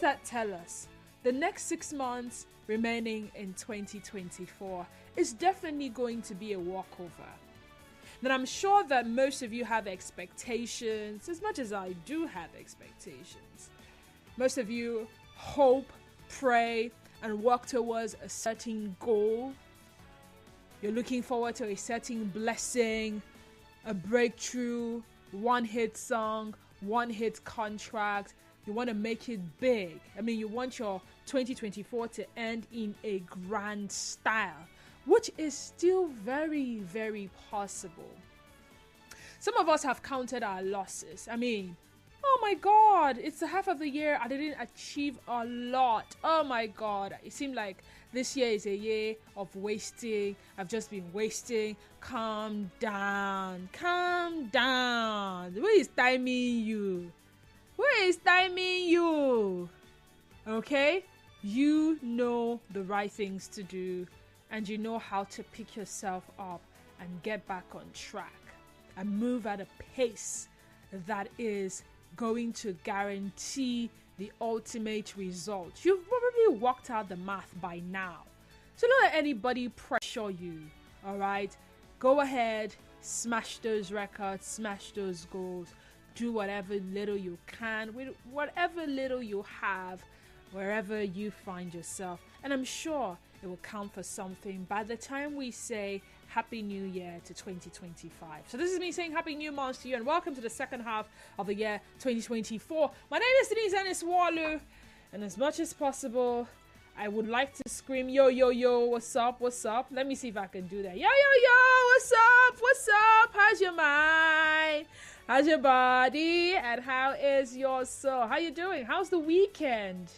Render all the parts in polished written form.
that tell us the next 6 months remaining in 2024 is definitely going to be a walkover. Then I'm sure that most of you have expectations, as much as I do have expectations. Most of you hope, pray, and work towards a certain goal. You're looking forward to a certain blessing, a breakthrough, one-hit song, one-hit contract. You want to make it big. I mean, you want your 2024 to end in a grand style, which is still very, very possible. Some of us have counted our losses. I mean, oh my God, it's the half of the year. I didn't achieve a lot. Oh my God, it seemed like this year is a year of wasting. I've just been wasting. Calm down. Calm down. Who is timing you? Who is timing you? Okay? You know the right things to do, and you know how to pick yourself up and get back on track and move at a pace that is going to guarantee the ultimate result. You've probably worked out the math by now. So don't let anybody pressure you, all right? Go ahead, smash those records, smash those goals. Do whatever little you can with whatever little you have, wherever you find yourself. And I'm sure it will count for something by the time we say Happy New Year to 2025. So this is me saying Happy New Month to you and welcome to the second half of the year 2024. My name is Denise Ennis-Walu, and as much as possible, I would like to scream, yo, yo, yo, what's up, what's up? Let me see if I can do that. Yo, yo, yo, what's up, what's up? How's your mind? How's your body? And how is your soul? How you doing? How's the weekend?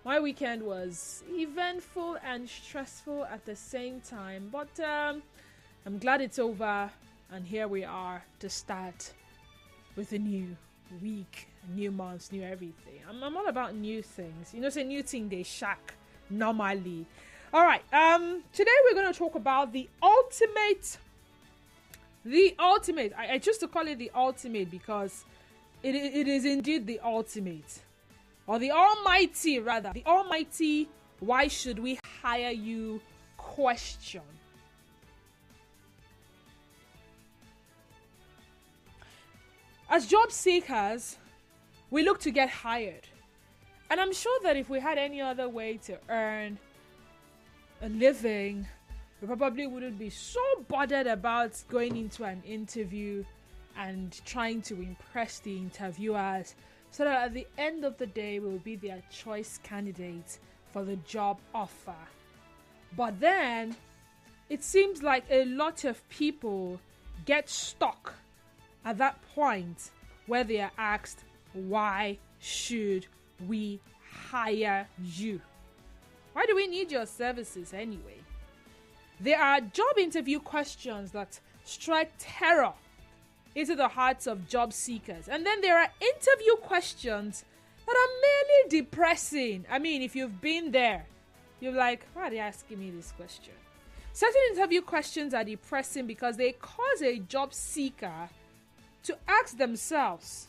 My weekend was eventful and stressful at the same time, but I'm glad it's over, and here we are to start with a new week, new months, new everything. I'm all about new things. You know, say new thing they shack normally. All right. Today we're going to talk about the ultimate. I choose to call it the ultimate because it is indeed the ultimate. Or the almighty, rather. The almighty, why should we hire you question. As job seekers, we look to get hired. And I'm sure that if we had any other way to earn a living, we probably wouldn't be so bothered about going into an interview and trying to impress the interviewers so that at the end of the day, we will be their choice candidate for the job offer. But then, it seems like a lot of people get stuck at that point where they are asked, why should we hire you? Why do we need your services anyway? There are job interview questions that strike terror into the hearts of job seekers. And then there are interview questions that are merely depressing. I mean, if you've been there, you're like, why are they asking me this question? Certain interview questions are depressing because they cause a job seeker to ask themselves.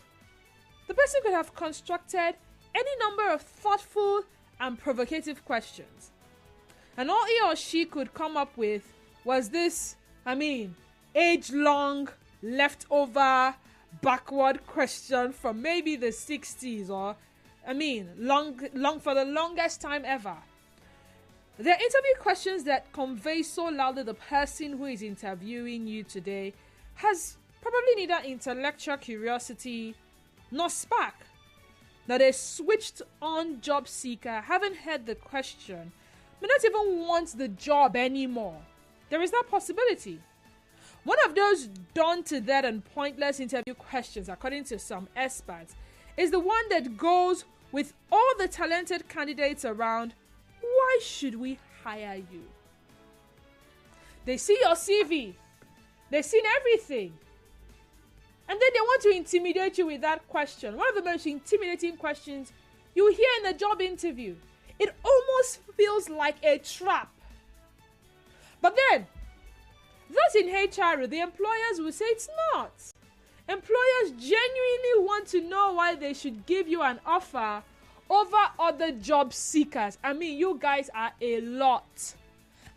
The person could have constructed any number of thoughtful and provocative questions. And all he or she could come up with was this, age-long, leftover, backward question from maybe the 60s or, long for the longest time ever. There are interview questions that convey so loudly the person who is interviewing you today has probably neither intellectual curiosity nor spark. Now, they switched on job seeker, haven't heard the question, may not even want the job anymore. There is that possibility. One of those done to death and pointless interview questions, according to some experts, is the one that goes with all the talented candidates around, why should we hire you? They see your CV. They've seen everything. And then they want to intimidate you with that question. One of the most intimidating questions you hear in a job interview. It almost feels like a trap. But then, those in HR, the employers will say it's not. Employers genuinely want to know why they should give you an offer over other job seekers. I mean, you guys are a lot.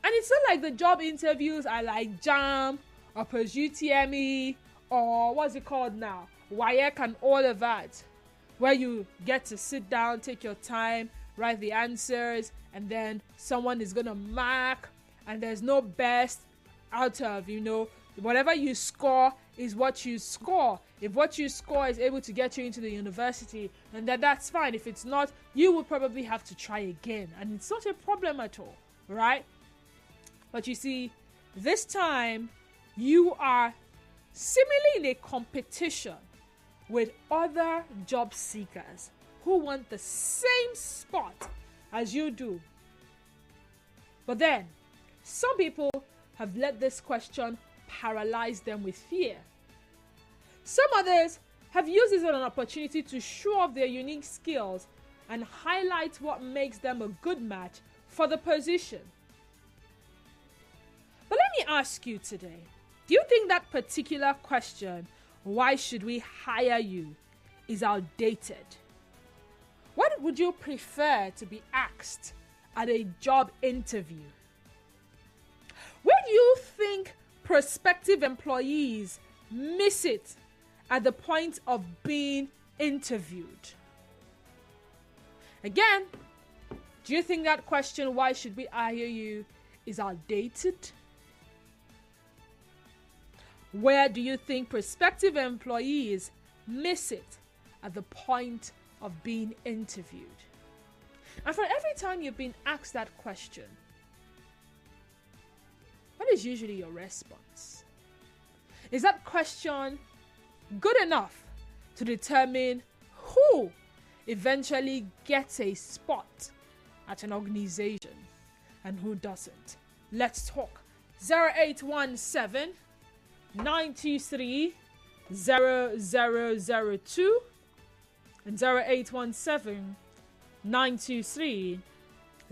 And it's not like the job interviews are like JAM or UTME or what's it called now? WIEC and all of that, where you get to sit down, take your time, write the answers, and then someone is going to mark, and there's no best out of, whatever you score is what you score. If what you score is able to get you into the university, then that's fine. If it's not, you will probably have to try again, and it's not a problem at all, right? But you see, this time you are seemingly in a competition with other job seekers who want the same spot as you do. But then, some people have let this question paralyze them with fear. Some others have used it as an opportunity to show off their unique skills and highlight what makes them a good match for the position. But let me ask you today, do you think that particular question, why should we hire you, is outdated? What would you prefer to be asked at a job interview? Where do you think prospective employees miss it at the point of being interviewed? Again, do you think that question, why should we hire you, is outdated? Where do you think prospective employees miss it at the point of being interviewed? And for every time you've been asked that question, what is usually your response? Is that question good enough to determine who eventually gets a spot at an organization and who doesn't? Let's talk. 0817 923 0002 and 0817 923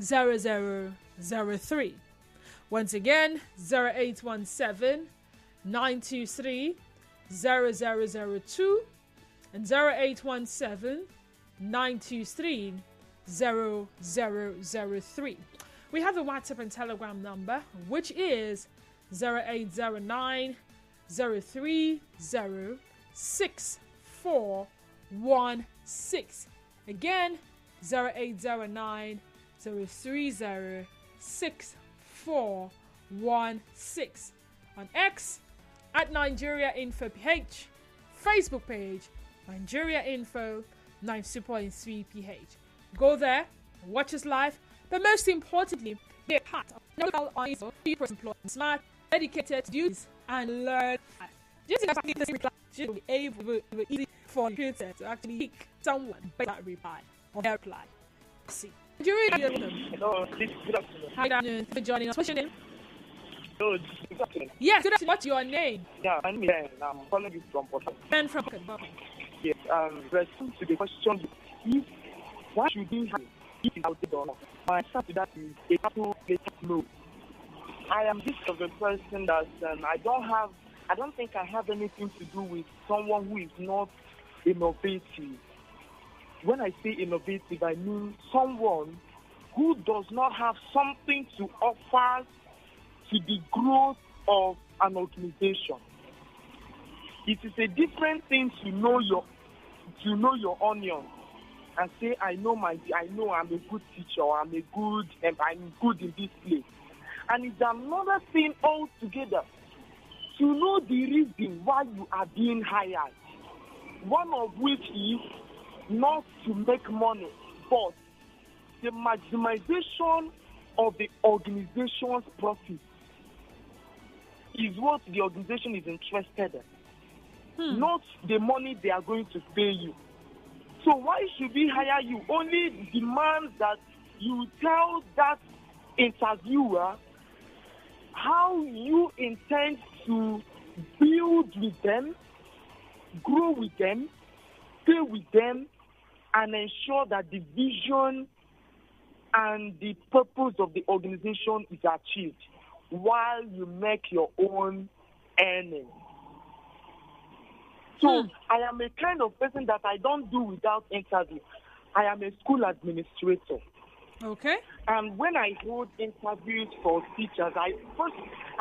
0003. Once again, 0817 923 0002 and 0817 923 0003. We have the WhatsApp and Telegram number, which is 0809 030 6416. Again, 0809 030 6416. On X at Nigeria Info PH, Facebook page Nigeria Info 92.3 PH. Go there, watch us live, but most importantly, be a part of local ISO, smart, dedicated to use and learn. Just exactly the same reply should be able to be easy for the recruiter to actually pick someone by that reply or their reply. See. Hello, good afternoon. Hi, good afternoon. Thank you for joining us. What's your name? Hello, good afternoon. Yes, good afternoon. What's your name? Yeah, my name is Ben. I'm calling you from Porto. Ben from Yes, response to the question, why should we have it is outdated or not? My answer to that is a couple later no. I am this of a person that I don't think I have anything to do with someone who is not innovative. When I say innovative, I mean someone who does not have something to offer to the growth of an organization. It is a different thing to know your onion and say I know I'm a good teacher, or I'm good in this place. And it's another thing altogether to know the reason why you are being hired. One of which is not to make money, but the maximization of the organization's profit is what the organization is interested in, not the money they are going to pay you. So why should we hire you? Only demands that you tell that interviewer how you intend to build with them, grow with them, stay with them, and ensure that the vision and the purpose of the organization is achieved while you make your own earnings. So I am a kind of person that I don't do without interview. I am a school administrator. Okay. And when I hold interviews for teachers, I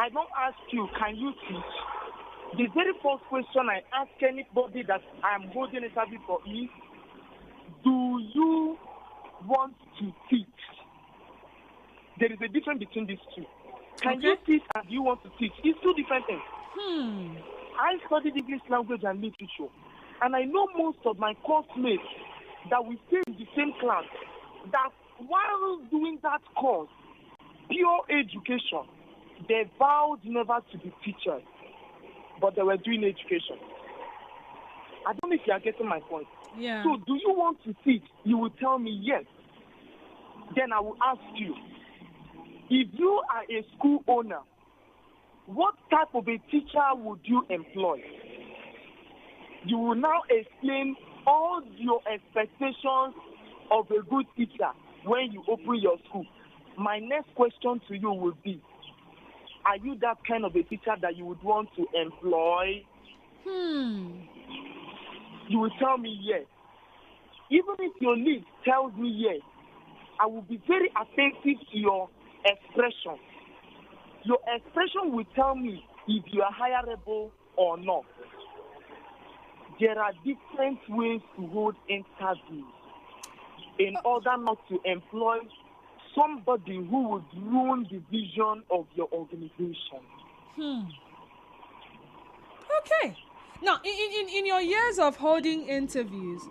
don't ask you, can you teach? The very first question I ask anybody that I am holding interview for is, do you want to teach? There is a difference between these two. Can you teach and do you want to teach? It's two different things. I studied English language and literature, and I know most of my course mates that we stay in the same class, that while doing that course, pure education, they vowed never to be teachers, but they were doing education. I don't know if you are getting my point. Yeah. So do you want to teach? You will tell me yes. Then I will ask you, if you are a school owner, what type of a teacher would you employ? You will now explain all your expectations of a good teacher when you open your school. My next question to you would be, are you that kind of a teacher that you would want to employ? You will tell me yes. Even if your lead tells me yes, I will be very attentive to your expression. Your expression will tell me if you are hireable or not. There are different ways to hold interviews in order not to employ somebody who would ruin the vision of your organization. Okay. Now, in your years of holding interviews,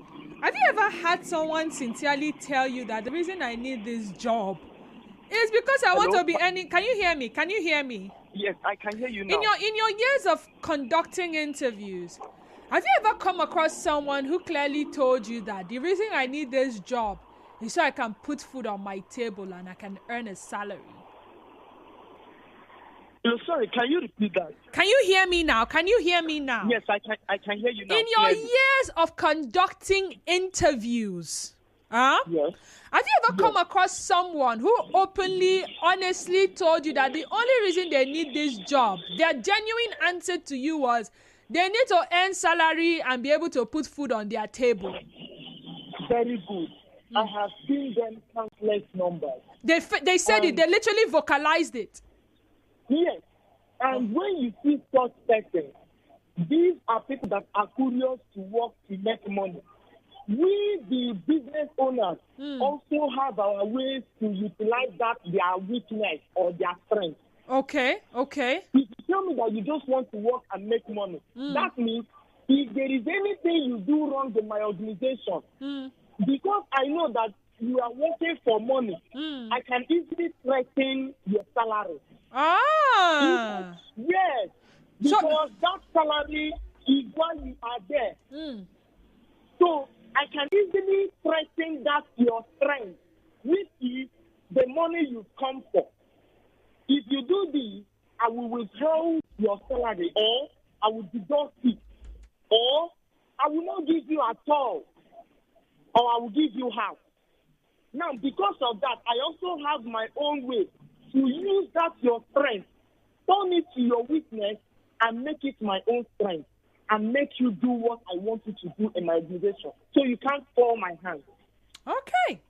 have you ever had someone sincerely tell you that the reason I need this job is because I want to be earning? Can you hear me? Can you hear me? Yes, I can hear you now. In your years of conducting interviews, have you ever come across someone who clearly told you that the reason I need this job is so I can put food on my table and I can earn a salary? Sorry, can you repeat that? Can you hear me now? Can you hear me now? Yes, I can hear you now. In your years of conducting interviews, yes, have you ever come across someone who openly, honestly told you that the only reason they need this job, their genuine answer to you was, they need to earn salary and be able to put food on their table? Very good. I have seen them countless numbers. They said it. They literally vocalized it. Yes. And when you see such persons, these are people that are curious to work to make money. We, the business owners, also have our ways to utilize that, their weakness or their strength. Okay. If you tell me that you just want to work and make money, that means if there is anything you do wrong in my organization, because I know that you are working for money, I can easily threaten your salary. Yes, because that salary is why you are there. So I can easily threaten that your strength, which is the money you come for. If you do this, I will withhold your salary, or I will deduct it, or I will not give you at all, or I will give you half. Now, because of that, I also have my own way to use that your strength, turn it to your weakness, and make it my own strength, and make you do what I want you to do in my organization. So you can't fall my hand. Okay.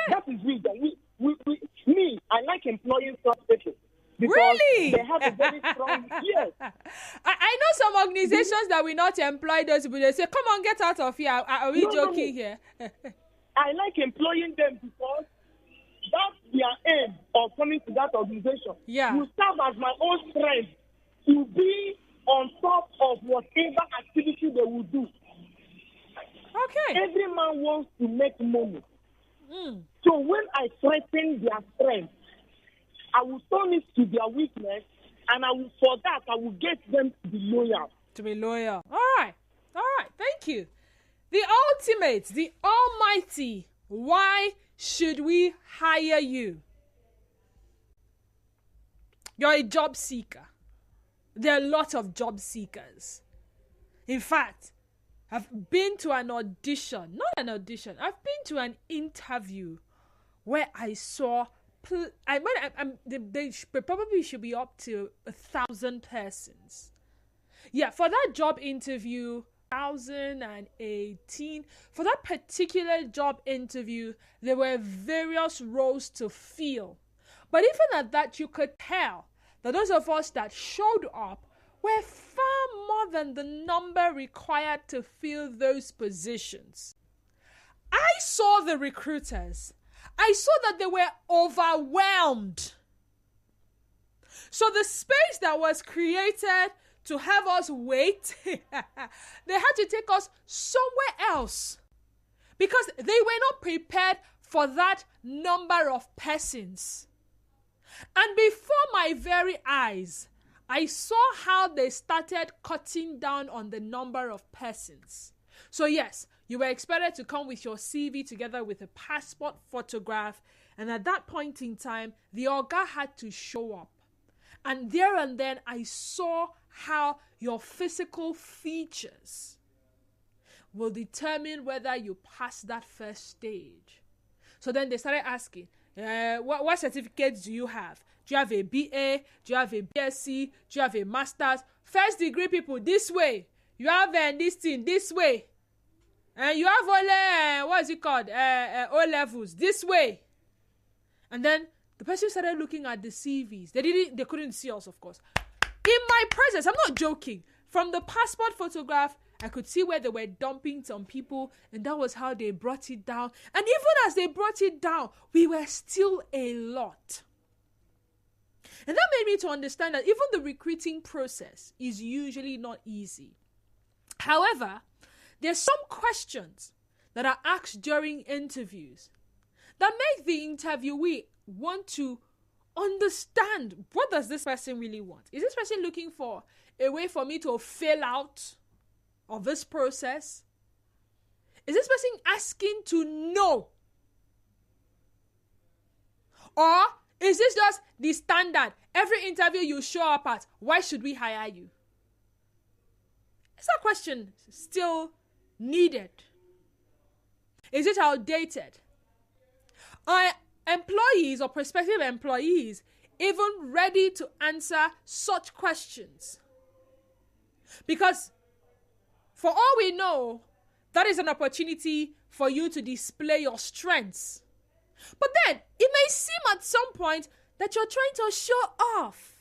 That is wisdom. Me, I like employing such people. Really? They have a very strong... Yes. I know some organizations that will not employ those people. They say, come on, get out of here. Are we joking here? I like employing them because that's their aim of coming to that organization. Yeah. You serve as my own strength to be on top of whatever activity they will do. Okay. Every man wants to make money. So when I threaten their strength, I will turn it to their weakness, and for that, I will get them to be loyal. All right. Thank you. The ultimate, the almighty, why should we hire you? You're a job seeker. There are a lot of job seekers. In fact, I've been to an audition, not an audition, I've been to an interview where I saw, they probably should be up to 1,000 persons. Yeah, for that job interview, 2018. For that particular job interview, there were various roles to fill. But even at that, you could tell that those of us that showed up were far more than the number required to fill those positions. I saw the recruiters. I saw that they were overwhelmed. So the space that was created to have us wait, they had to take us somewhere else because they were not prepared for that number of persons. And before my very eyes, I saw how they started cutting down on the number of persons. So yes, you were expected to come with your CV together with a passport photograph, and at that point in time, the Oga had to show up. And there and then, I saw how your physical features will determine whether you pass that first stage. So then they started asking, what certificates do you have? Do you have a BA? Do you have a BSc? Do you have a master's? First degree people, this way. You have this thing, this way. And you have only, O levels, this way. And then the person started looking at the CVs. They couldn't see us, of course. In my presence, I'm not joking. From the passport photograph, I could see where they were dumping some people, and that was how they brought it down. And even as they brought it down, we were still a lot. And that made me to understand that even the recruiting process is usually not easy. However, there's some questions that are asked during interviews that make the interviewee want to understand, what does this person really want? Is this person looking for a way for me to fail out of this process? Is this person asking to know? Or is this just the standard? Every interview you show up at, why should we hire you? Is that question still needed? Is it outdated? Are employees or prospective employees even ready to answer such questions? Because for all we know, that is an opportunity for you to display your strengths. But then, it may seem at some point that you're trying to show off.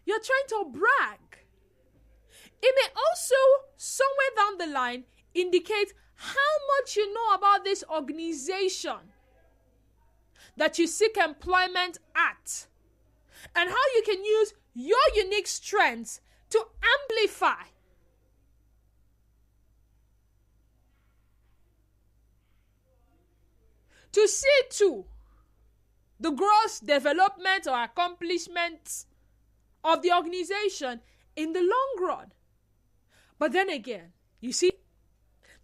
You're trying to brag. It may also, somewhere down the line, indicate how much you know about this organization that you seek employment at, and how you can use your unique strengths to amplify. To see to the growth, development, or accomplishments of the organization in the long run. But then again, you see,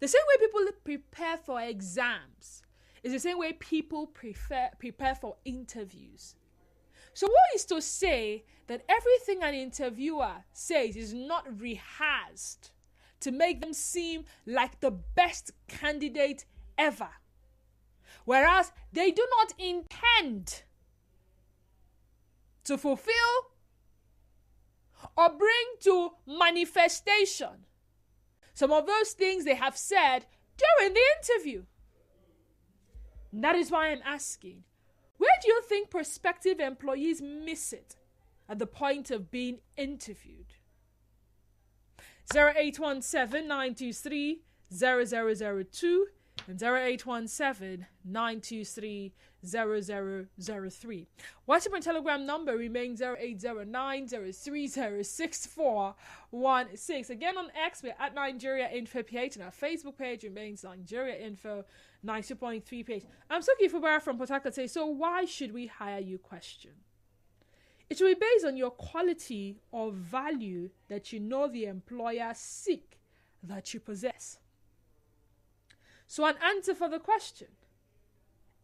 the same way people prepare for exams is the same way people prepare for interviews. So what is to say that everything an interviewer says is not rehearsed to make them seem like the best candidate ever? Whereas they do not intend to fulfill or bring to manifestation some of those things they have said during the interview. And that is why I'm asking, where do you think prospective employees miss it at the point of being interviewed? 0817-923-0002 and 0817-923-0003. WhatsApp and Telegram number remains 0809-030-6416. Again on X, we're at Nigeria Info PH, and our Facebook page remains Nigeria Info 90.3 page. I'm Soki Fubara from Port Harcourt. So why should we hire you? Question. It should be based on your quality or value that you know the employer seek that you possess. So an answer for the question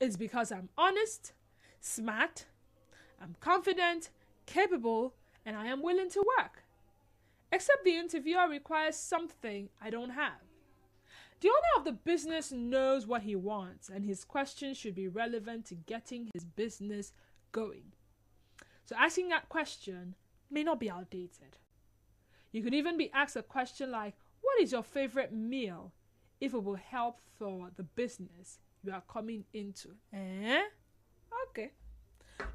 is because I'm honest, smart, I'm confident, capable, and I am willing to work. Except the interviewer requires something I don't have. The owner of the business knows what he wants, and his questions should be relevant to getting his business going. So asking that question may not be outdated. You could even be asked a question like, What is your favorite meal if it will help for the business you are coming into? Okay.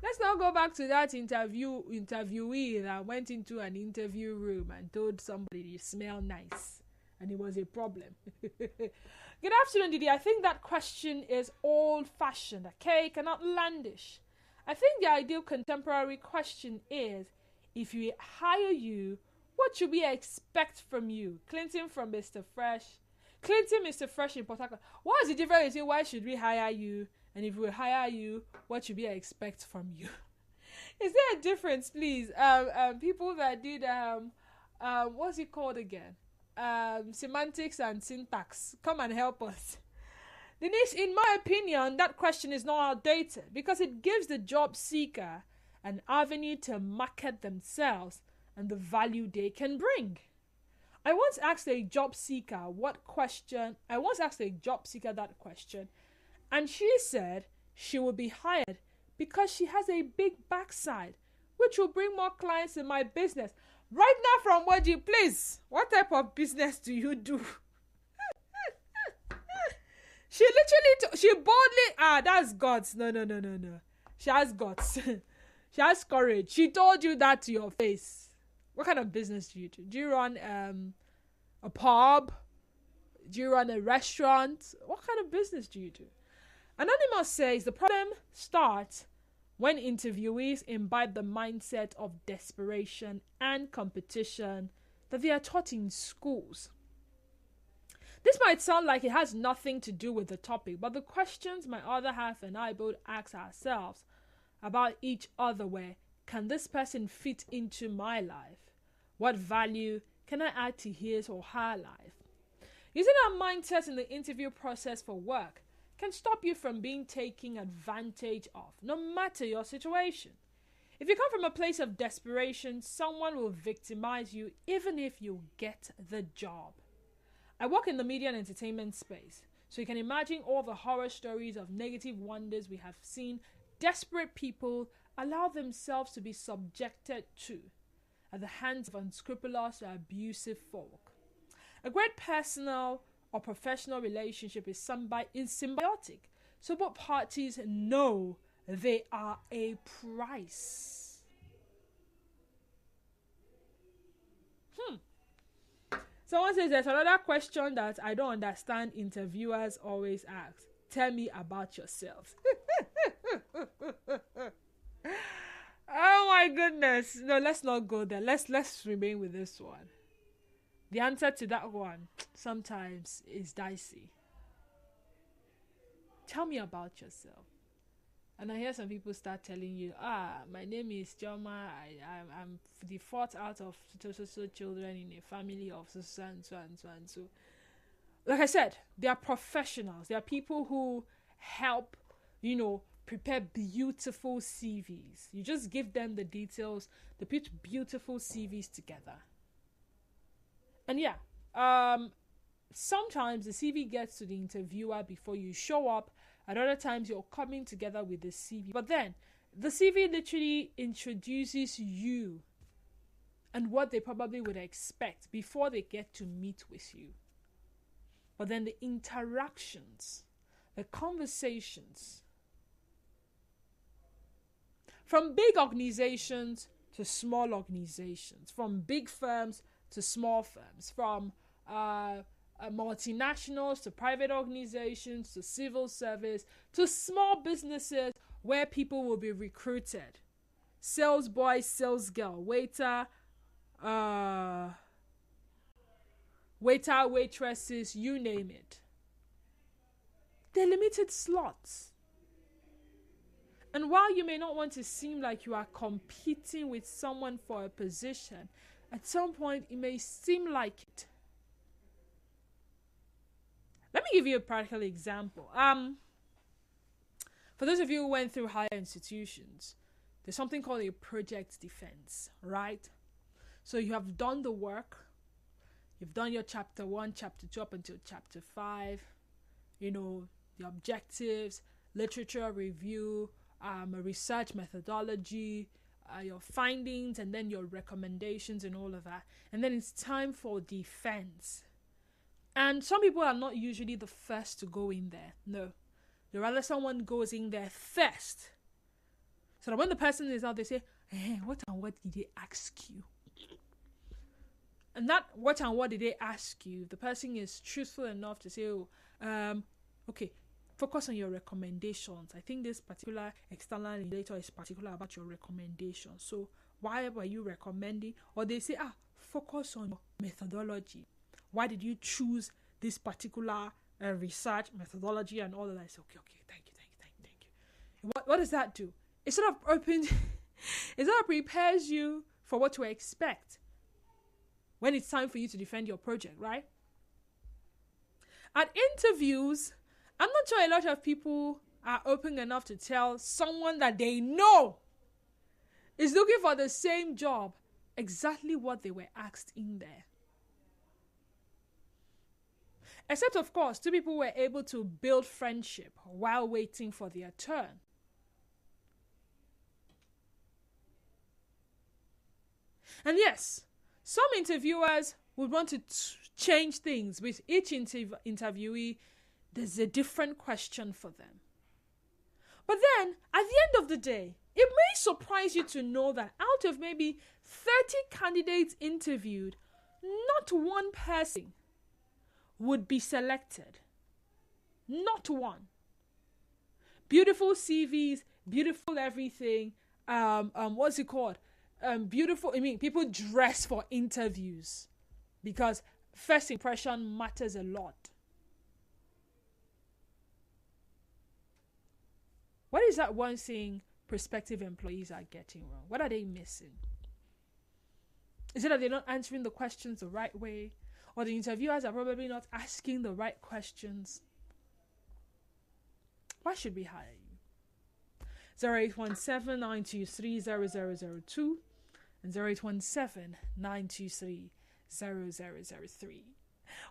Let's now go back to that interviewee that went into an interview room and told somebody you smell nice, and it was a problem. Good afternoon, Didi. I think that question is old-fashioned, archaic, and outlandish. I think the ideal contemporary question is, if we hire you, what should we expect from you? Clinton from Mr. Fresh. Clinton, Mr. Fresh in Port Harcourt. What is the difference between why should we hire you, and if we hire you, what should we expect from you? Is there a difference, please? People that did what's it called again? Semantics and syntax. Come and help us. Denise, in my opinion, that question is not outdated because it gives the job seeker an avenue to market themselves and the value they can bring. I once asked a job seeker that question, and she said she will be hired because she has a big backside, which will bring more clients in my business. Right now from Woji, please, what type of business do you do? She literally, she boldly, that's guts. No. She has guts. She has courage. She told you that to your face. What kind of business do you do? Do you run a pub? Do you run a restaurant? What kind of business do you do? Anonymous says the problem starts when interviewees imbibe the mindset of desperation and competition that they are taught in schools. This might sound like it has nothing to do with the topic, but the questions my other half and I both ask ourselves about each other were, can this person fit into my life? What value can I add to his or her life? Using our mindset in the interview process for work can stop you from being taken advantage of, no matter your situation. If you come from a place of desperation, someone will victimize you even if you get the job. I work in the media and entertainment space, so you can imagine all the horror stories of negative wonders we have seen desperate people allow themselves to be subjected to at the hands of unscrupulous or abusive folk. A great personal or professional relationship is symbiotic, so both parties know they are a price. Someone says there's another question that I don't understand interviewers always ask. Tell me about yourself. Oh my goodness. No, let's not go there. Let's remain with this one. The answer to that one sometimes is dicey. Tell me about yourself. And I hear some people start telling you, my name is Joma. I'm the fourth out of so children in a family of so and so. Like I said, they are professionals. They are people who help, prepare beautiful CVs. You just give them the details. They put beautiful CVs together. And sometimes the CV gets to the interviewer before you show up. At other times, you're coming together with the CV. But then, the CV literally introduces you and what they probably would expect before they get to meet with you. But then the interactions, the conversations, from big organizations to small organizations, from big firms to small firms, from multinationals to private organizations to civil service to small businesses where people will be recruited. Sales boy, sales girl, waiter, waitresses, you name it. They're limited slots. And while you may not want to seem like you are competing with someone for a position, at some point it may seem like it. Let me give you a practical example. For those of you who went through higher institutions, there's something called a project defense, right? So you have done the work. You've done your chapter 1, chapter 2 up until chapter 5. The objectives, literature review, a research methodology, your findings, and then your recommendations and all of that. And then it's time for defense. And some people are not usually the first to go in there. No. They rather someone goes in there first. So that when the person is out, they say, what and what did they ask you? And that what and what did they ask you, the person is truthful enough to say, okay, focus on your recommendations. I think this particular external relator is particular about your recommendations. So why were you recommending? Or they say, focus on your methodology. Why did you choose this particular research methodology and all of that? I say, okay, thank you. What does that do? It sort of prepares you for what to expect when it's time for you to defend your project, right? At interviews, I'm not sure a lot of people are open enough to tell someone that they know is looking for the same job exactly what they were asked in there. Except, of course, two people were able to build friendship while waiting for their turn. And yes, some interviewers would want to change things. With each interviewee, there's a different question for them. But then, at the end of the day, it may surprise you to know that out of maybe 30 candidates interviewed, not one person would be selected. Not one. Beautiful CVs, beautiful everything. What's it called? Beautiful. I mean, people dress for interviews because first impression matters a lot. What is that one thing prospective employees are getting wrong? What are they missing? Is it that they're not answering the questions the right way? Or the interviewers are probably not asking the right questions? Why should we hire you? 0817-923-0002 and 0817-923-0003.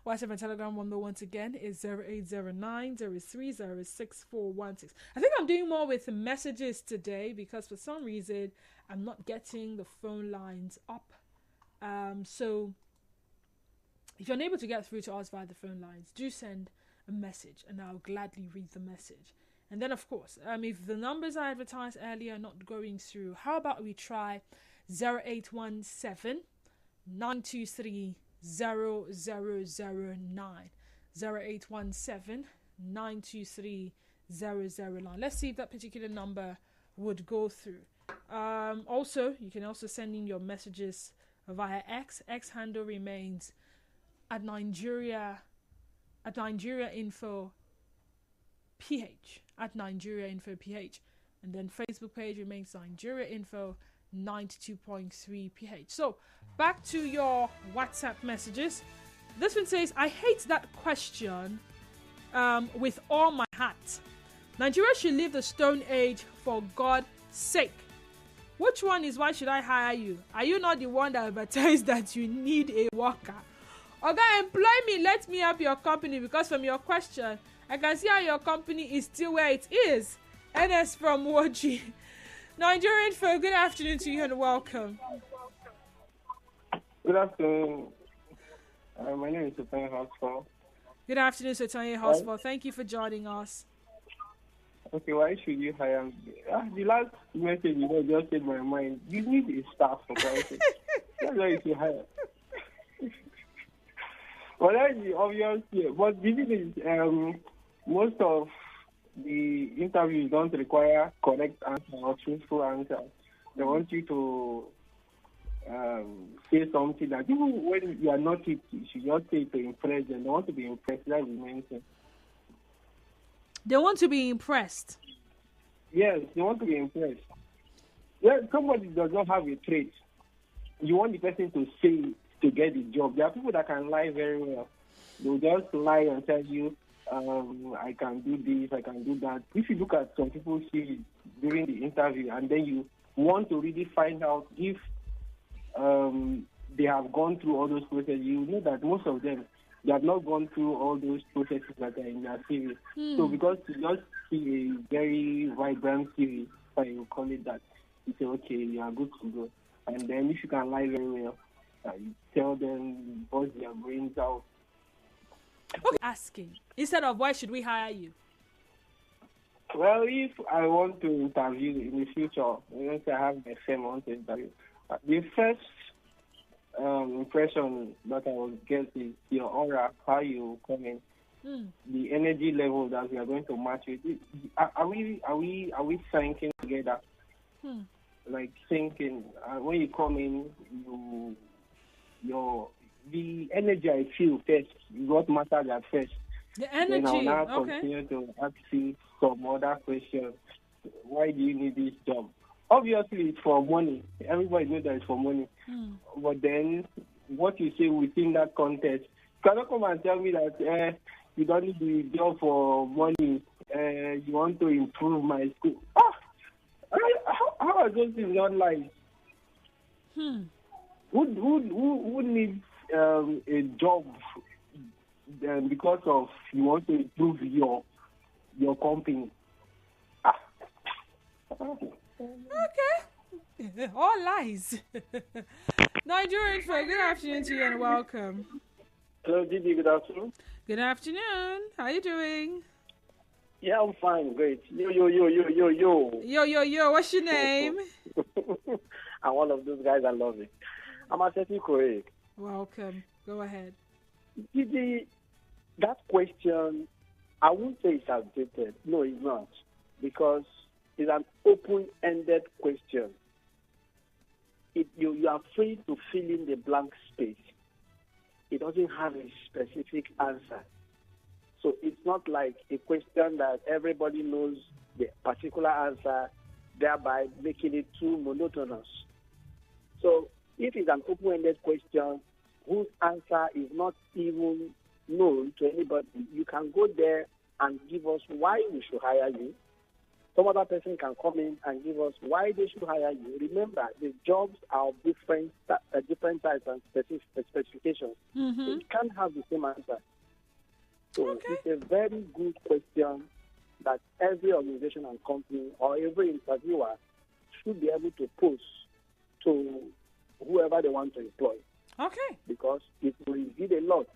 WhatsApp and Telegram number once again is 0809-030-6416. I think I'm doing more with messages today because for some reason I'm not getting the phone lines up. So if you're unable to get through to us via the phone lines, do send a message and I'll gladly read the message. And then, of course, if the numbers I advertised earlier are not going through, how about we try 0817 923 0009. 0817 923 0009. Let's see if that particular number would go through. Also, you can also send in your messages via X. X handle remains at Nigeria Info PH, at Nigeria Info PH, and then Facebook page remains Nigeria Info 92.3 PH. So back to your WhatsApp messages. This one says, I hate that question with all my heart. Nigeria should leave the Stone Age for God's sake. Which one is why should I hire you? Are you not the one that advertised that you need a worker? Okay, employ me, let me help your company, because from your question, I can see how your company is still where it is. NS from Woji. Nigerian folk, good afternoon to you and welcome. Good afternoon. My name is Sultan Hosfall. Good afternoon, Sultan Hosfall. Thank you for joining us. Okay, why should you hire me? The last message just said my mind. You need a staff for Christ. That's why you should hire. Well, that's the obvious here. But the thing is, most of the interviews don't require correct answer or truthful answer. They want you to say something that even when you are not it, you should just say to impress them. They want to be impressed. That's the main thing. They want to be impressed. Yes, they want to be impressed. Yeah, somebody does not have a trait. You want the person to say to get the job. There are people that can lie very well. They'll just lie and tell you, I can do this, I can do that. If you look at some people see during the interview and then you want to really find out if they have gone through all those processes, you know that most of them, they have not gone through all those processes that are in their CV. So because you just see a very vibrant CV, if I will call it that, you say, okay, you are good to go. And then if you can lie very well, you tell them, bust their brains out. Okay. Asking instead of why should we hire you? Well, if I want to interview in the future, say I have my firm I want to interview, the first impression that I will get is your aura, how you come in, the energy level that we are going to match with. Are we thinking together? Like thinking when you come in, the energy I feel first is what matters at first. The energy. Then I will now continue to ask you some other questions. Why do you need this job? Obviously, it's for money. Everybody knows that it's for money. But then, what you say within that context, you cannot come and tell me that you don't need the job for money. You want to improve my school. How are those things not lies? Who needs a job because of you want to improve your company? Okay. All lies. Nigerian folk, good afternoon to you and welcome. Hello, Didi, good afternoon. Good afternoon. How are you doing? Yeah, I'm fine, great. Yo. Yo, what's your name? I'm one of those guys I love it. I'm Aseti Koek. Welcome. Go ahead. Didi, that question, I won't say it's outdated. No, it's not. Because it's an open-ended question. You are free to fill in the blank space. It doesn't have a specific answer. So it's not like a question that everybody knows the particular answer, thereby making it too monotonous. So if it's an open-ended question whose answer is not even known to anybody, you can go there and give us why we should hire you. Some other person can come in and give us why they should hire you. Remember, the jobs are of different types and specifications. So you can't have the same answer. So It's a very good question that every organization and company or every interviewer should be able to pose to whoever they want to employ. Okay. Because it will reveal a lot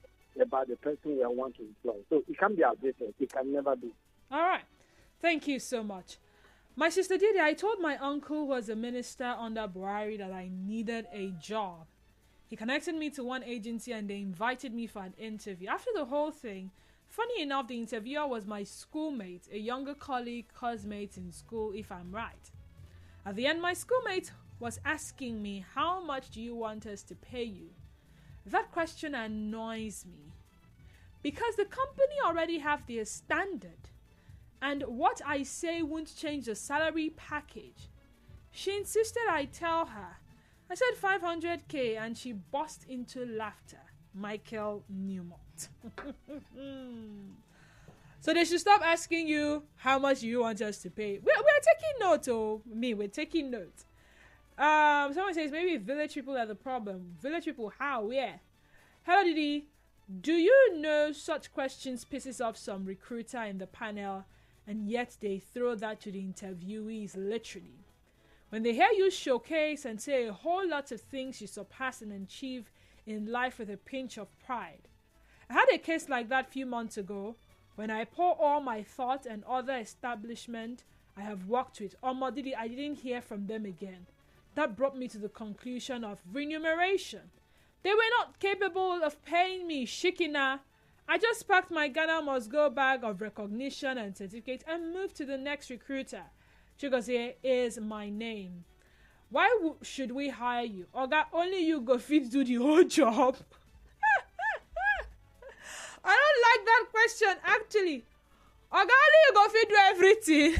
about the person they want to employ. So it can be outdated. It can never be. All right. Thank you so much. My sister Didi, I told my uncle who was a minister under Buhari that I needed a job. He connected me to one agency and they invited me for an interview. After the whole thing, funny enough, the interviewer was my schoolmate, a younger colleague, classmate in school, if I'm right. At the end, my schoolmate was asking me, how much do you want us to pay you? That question annoys me because the company already have their standard. And what I say won't change the salary package. She insisted I tell her. I said 500K and she burst into laughter. Michael Newmont. So they should stop asking you, how much do you want us to pay? We're taking note, we're taking note. Someone says maybe village people are the problem. Village people, how? Where? Hello, Didi. Do you know such questions pisses off some recruiter in the panel? And yet they throw that to the interviewees literally. When they hear you showcase and say a whole lot of things you surpass and achieve in life with a pinch of pride. I had a case like that a few months ago when I pour all my thought and other establishment I have worked with. I didn't hear from them again. That brought me to the conclusion of remuneration. They were not capable of paying me shikina. I just packed my Ghana must go bag of recognition and certificate and moved to the next recruiter. Chigozie is my name. Why should we hire you? Oga, only you go fit do the whole job. I don't like that question actually. Oga, only you go fit do everything.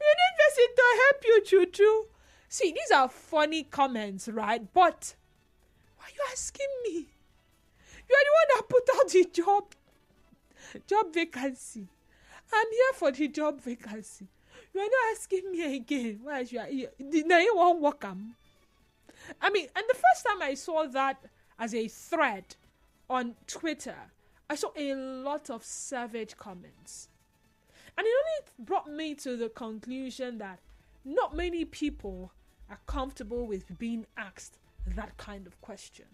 You need person to help you, choo. See, these are funny comments, right? But why are you asking me? You are the one that put out the job vacancy. I'm here for the job vacancy. You are not asking me again. Why is you now you won't work? I mean, and the first time I saw that as a thread on Twitter, I saw a lot of savage comments. And it only brought me to the conclusion that not many people are comfortable with being asked that kind of question.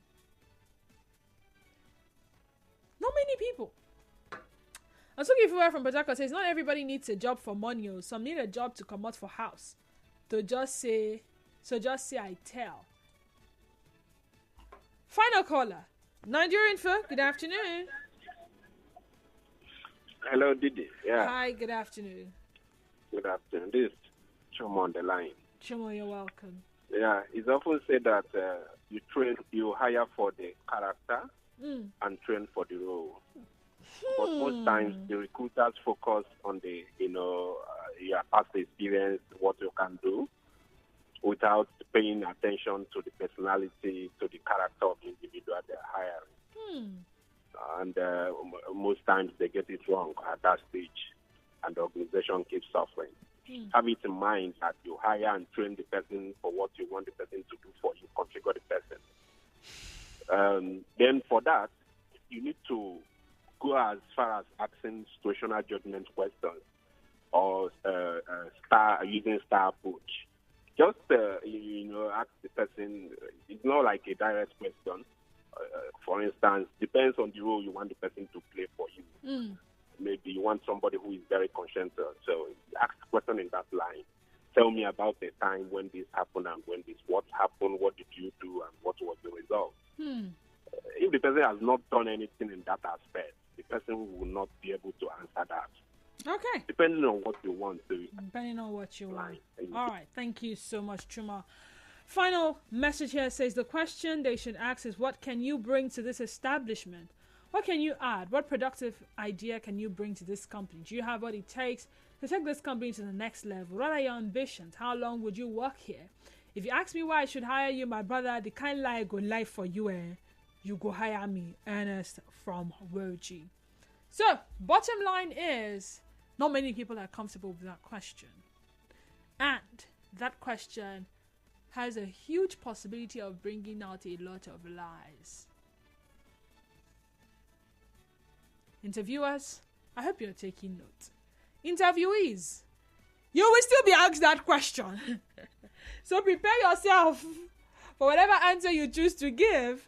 Not many people. And so if you were from Pajaka says not everybody needs a job for money, or some need a job to come out for house. To just say I tell. Final caller. Nigerian folk, good afternoon. Hello, Didi. Yeah. Hi, good afternoon. Good afternoon. This is Chomo on the line. Chomo, you're welcome. Yeah, it's often said that you hire for the character and train for the role. But most times the recruiters focus on the, your past experience, what you can do, without paying attention to the personality, to the character of the individual they're hiring. And most times they get it wrong at that stage, and the organization keeps suffering. Have it in mind that you hire and train the person for what you want the person to do for you, configure the person. Then for that, you need to go as far as asking situational judgment questions or using star approach. Just, ask the person. It's not like a direct question. For instance, depends on the role you want the person to play for you. Maybe you want somebody who is very conscientious. So ask the question in that line. Tell me about the time when this happened and what happened, what did you do, and what was the result. If the person has not done anything in that aspect, the person will not be able to answer that. Okay. Depending on what you want. Depending on what you want. All right. Thank you so much, Chuma. Final message here says the question they should ask is, what can you bring to this establishment? What can you add? What productive idea can you bring to this company? Do you have what it takes to take this company to the next level? What are your ambitions? How long would you work here? If you ask me why I should hire you, my brother, the kind lie I go lie for you, you go hire me. Ernest from Woji. So, bottom line is, not many people are comfortable with that question. And that question has a huge possibility of bringing out a lot of lies. Interviewers, I hope you're taking note. Interviewees, you will still be asked that question. So prepare yourself for whatever answer you choose to give.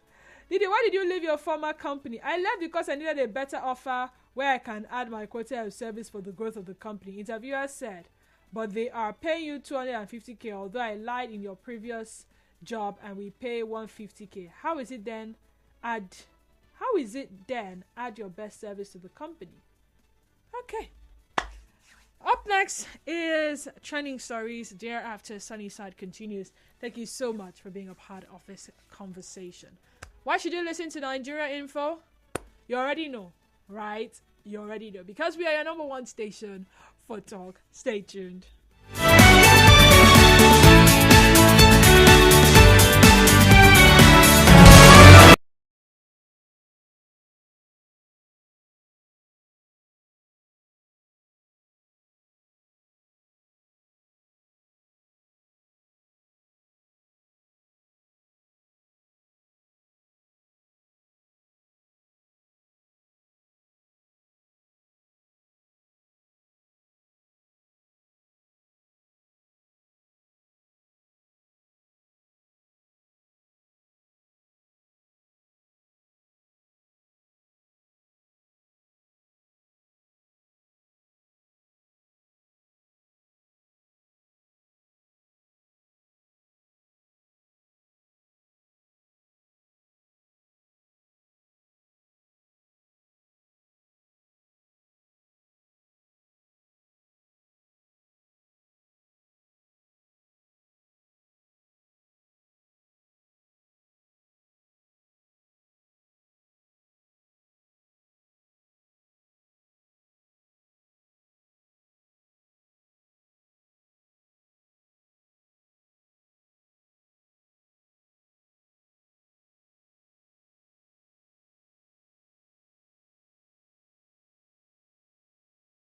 Didi, why did you leave your former company? I left because I needed a better offer where I can add my quota of service for the growth of the company. Interviewer said, but they are paying you 250K, although I lied in your previous job and we pay 150K. How is it then add your best service to the company? Okay. Up next is Trending Stories. Dear After Sunnyside continues. Thank you so much for being a part of this conversation. Why should you listen to Nigeria Info? You already know, right? You already know. Because we are your number one station for talk. Stay tuned.